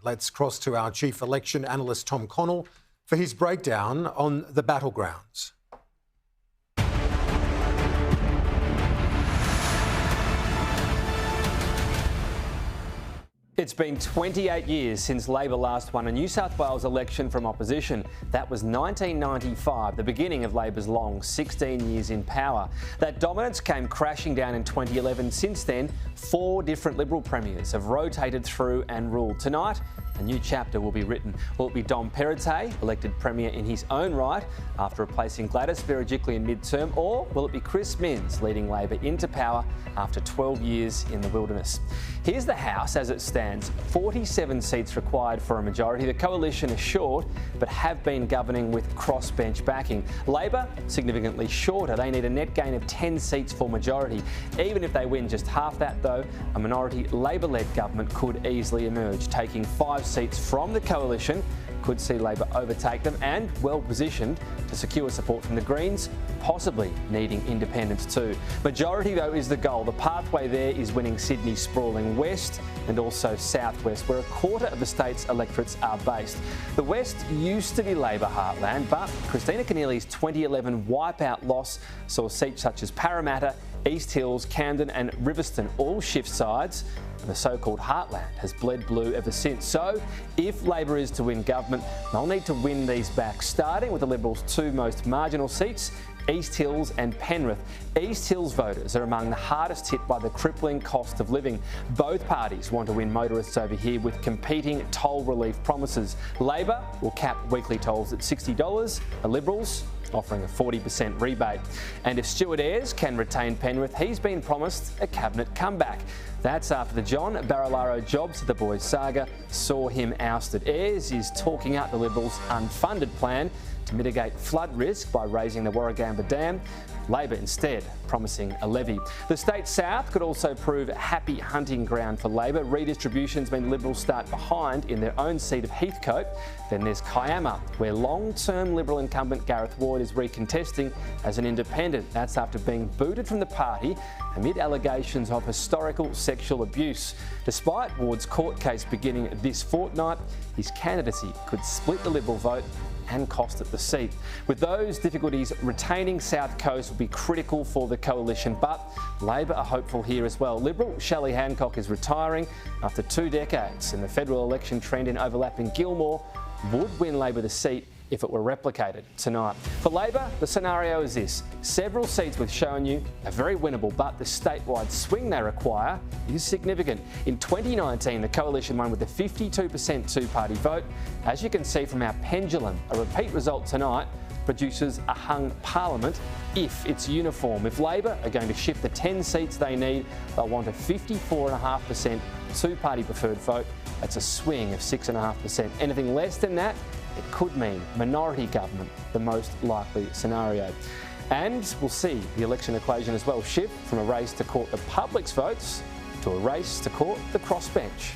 Let's cross to our chief election analyst, Tom Connell, for his breakdown on the battlegrounds. It's been 28 years since Labor last won a New South Wales election from opposition. That was 1995, the beginning of Labor's long 16 years in power. That dominance came crashing down in 2011. Since then, 4 different Liberal premiers have rotated through and ruled. Tonight, a new chapter will be written. Will it be Dom Perrottet, elected Premier in his own right after replacing Gladys Berejiklian in mid-term, or will it be Chris Minns leading Labor into power after 12 years in the wilderness? Here's the House as it stands. 47 seats required for a majority. The coalition is short, but have been governing with crossbench backing. Labor, significantly shorter. They need a net gain of 10 seats for majority. Even if they win just half that, though, a minority Labor-led government could easily emerge. Taking 5 seats from the coalition could see Labor overtake them, and well positioned to secure support from the Greens, possibly needing independence too. Majority, though, is the goal. The pathway there is winning Sydney's sprawling west and also southwest, where a quarter of the state's electorates are based. The west used to be Labor heartland, but Christina Keneally's 2011 wipeout loss saw seats such as Parramatta, East Hills, Camden and Riverstone all shift sides, and the so-called heartland has bled blue ever since. So, if Labor is to win government, they'll need to win these back, starting with the Liberals' 2 most marginal seats, East Hills and Penrith. East Hills voters are among the hardest hit by the crippling cost of living. Both parties want to win motorists over here with competing toll relief promises. Labor will cap weekly tolls at $60, the Liberals offering a 40% rebate. And if Stuart Ayres can retain Penrith, he's been promised a cabinet comeback. That's after the John Barilaro Jobs to the Boys saga saw him ousted. Ayres is talking up the Liberals' unfunded plan to mitigate flood risk by raising the Warragamba Dam. Labor instead promising a levy. The state south could also prove a happy hunting ground for Labor. Redistribution's mean Liberals start behind in their own seat of Heathcote. Then there's Kiama, where long-term Liberal incumbent Gareth Ward is recontesting as an independent. That's after being booted from the party amid allegations of historical sexual abuse. Despite Ward's court case beginning this fortnight, his candidacy could split the Liberal vote and cost it the seat. With those difficulties, retaining South Coast will be critical for the coalition, but Labor are hopeful here as well. Liberal Shelley Hancock is retiring after 2 decades, and the federal election trend in overlapping Gilmore would win Labor the seat if it were replicated tonight. For Labor, the scenario is this. Several seats we've shown you are very winnable, but the statewide swing they require is significant. In 2019, the coalition won with a 52% two-party vote. As you can see from our pendulum, a repeat result tonight produces a hung parliament if it's uniform. If Labor are going to shift the 10 seats they need, they'll want a 54.5% two-party preferred vote. That's a swing of 6.5%. Anything less than that, it could mean minority government, the most likely scenario. And we'll see the election equation as well shift from a race to court the public's votes to a race to court the crossbench.